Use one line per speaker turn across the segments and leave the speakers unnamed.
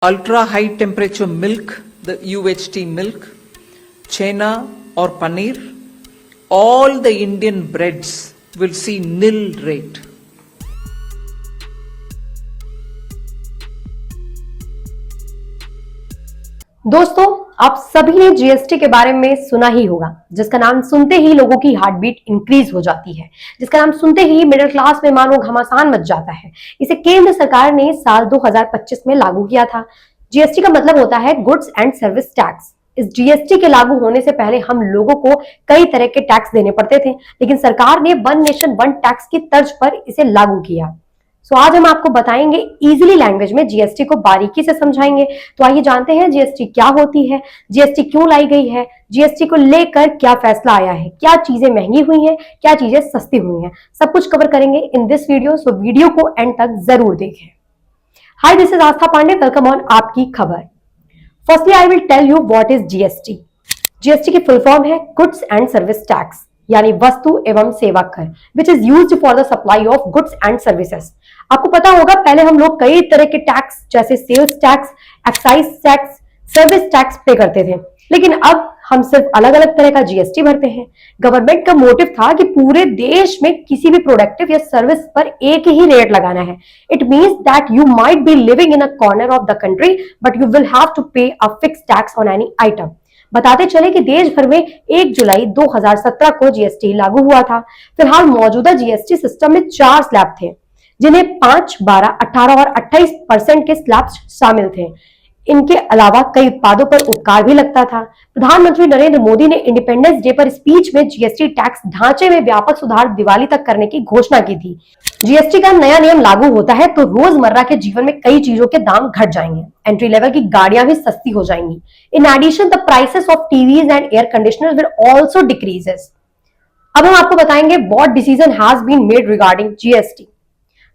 ultra high temperature milk, the UHT milk, chena or paneer, all the Indian breads will see nil rate.
दोस्तों, आप सभी ने GST के बारे में सुना ही होगा, जिसका नाम सुनते ही लोगों की हार्ट बीट इंक्रीज हो जाती है, जिसका नाम सुनते ही मिडिल क्लास में मानो घमासान मच जाता है। इसे केंद्र सरकार ने साल 2025 में लागू किया था। जीएसटी का मतलब होता है गुड्स एंड सर्विस टैक्स। इस जीएसटी के लागू होने से पहले हम लोगों को कई तरह के टैक्स देने पड़ते थे, लेकिन सरकार ने वन नेशन वन टैक्स की तर्ज पर इसे लागू किया। आज हम आपको बताएंगे इजीली लैंग्वेज में, जीएसटी को बारीकी से समझाएंगे। तो आइए जानते हैं जीएसटी क्या होती है, जीएसटी क्यों लाई गई है, जीएसटी को लेकर क्या फैसला आया है, क्या चीजें महंगी हुई हैं, क्या चीजें सस्ती हुई हैं, सब कुछ कवर करेंगे in this video. So video को एंड तक जरूर देखें। Hi, this is Aastha Pandey, welcome on आपकी खबर। Firstly I will tell you what is GST. GST की फुल फॉर्म है गुड्स एंड सर्विस टैक्स, यानी वस्तु एवं सेवा कर, which is used for the supply of goods and services. आपको पता होगा पहले हम लोग कई तरह के टैक्स जैसे sales tax, excise tax, service tax पे करते थे, लेकिन अब हम सिर्फ अलग अलग तरह का जीएसटी भरते हैं। गवर्नमेंट का मोटिव था कि पूरे देश में किसी भी प्रोडक्टिव या सर्विस पर एक ही रेट लगाना है। It means that you might be living in a corner of the country but you will have to pay a fixed tax on any item. बताते चले कि देश भर में 1 जुलाई 2017 को जीएसटी लागू हुआ था। फिलहाल मौजूदा जीएसटी सिस्टम में 4 स्लैब थे, जिन्हें 5, 12, 18 और 28% के स्लैब्स शामिल थे। इनके अलावा कई उत्पादों पर उपकार भी लगता था। प्रधानमंत्री नरेंद्र मोदी ने इंडिपेंडेंस डे पर स्पीच में जीएसटी टैक्स ढांचे में व्यापक सुधार दिवाली तक करने की घोषणा की थी। जीएसटी का नया नियम लागू होता है तो रोजमर्रा के जीवन में कई चीजों के दाम घट जाएंगे। एंट्री लेवल की गाड़ियां भी सस्ती हो जाएंगी। In addition the prices of TVs and air conditioner will also decreases. अब हम आपको बताएंगे what decision has been made regarding GST.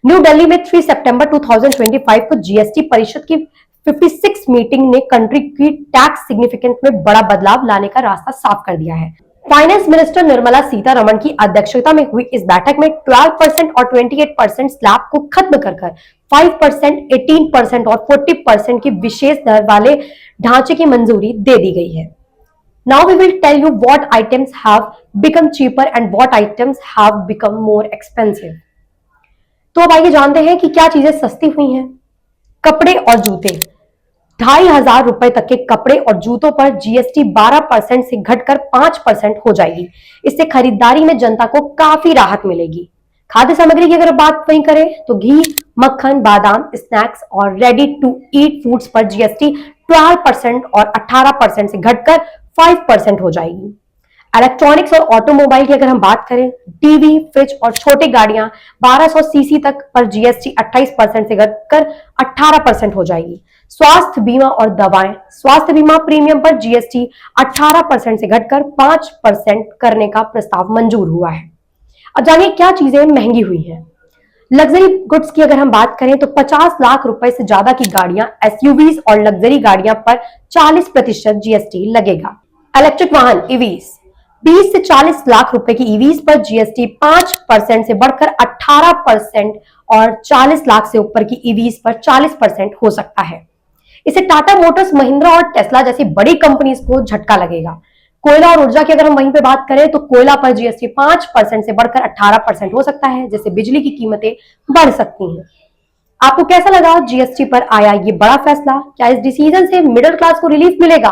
New Delhi में 3 सितंबर 2025 को जीएसटी परिषद की 56 मीटिंग ने कंट्री की टैक्स सिग्निफिकेंस में बड़ा बदलाव लाने का रास्ता साफ कर दिया है। फाइनेंस मिनिस्टर निर्मला सीतारमण की अध्यक्षता में हुई इस बैठक में 12% और 28% स्लैब को खत्म कर 5%, 18% और 40% की विशेष दर वाले ढांचे की मंजूरी दे दी गई है। Now we will tell you what items have become cheaper and what items have become more expensive. तो अब आइए जानते हैं कि क्या चीजें सस्ती हुई हैं। कपड़े और जूते। 2,500 रुपए तक के कपड़े और जूतों पर जीएसटी 12% से घटकर 5% हो जाएगी। इससे खरीदारी में जनता को काफी राहत मिलेगी। खाद्य सामग्री की अगर बात वहीं करें तो घी, मक्खन, बादाम, स्नैक्स और रेडी टू ईट फूड्स पर जीएसटी 12% और 18% से घटकर 5% हो जाएगी। इलेक्ट्रॉनिक्स और ऑटोमोबाइल की अगर हम बात करें, टीवी, फ्रिज और छोटी गाड़ियां 1200 सीसी तक पर जीएसटी 28% से घटकर 18% हो जाएगी। स्वास्थ्य बीमा और दवाएं, स्वास्थ्य बीमा प्रीमियम पर जीएसटी 18% से घटकर 5% करने का प्रस्ताव मंजूर हुआ है। अब जानिए क्या चीजें महंगी हुई हैं। लग्जरी गुड्स की अगर हम बात करें तो 50 लाख रुपए से ज्यादा की गाड़ियां, एसयूवीज और लग्जरी गाड़ियां पर 40% जीएसटी लगेगा। इलेक्ट्रिक वाहन ईवीज, 20 से 40 लाख रुपए की ईवीज पर जीएसटी 5% से बढ़कर 18% और 40 लाख से ऊपर की ईवीज पर 40% हो सकता है। इसे टाटा मोटर्स, महिंद्रा और टेस्ला जैसी बड़ी कंपनीज को झटका लगेगा। कोयला और ऊर्जा की अगर हम वहीं पे बात करें तो कोयला पर जीएसटी 5% से बढ़कर 18% हो सकता है, जिससे बिजली की कीमतें बढ़ सकती हैं। आपको कैसा लगा जीएसटी पर आया ये बड़ा फैसला? क्या इस डिसीजन से मिडिल क्लास को रिलीफ मिलेगा?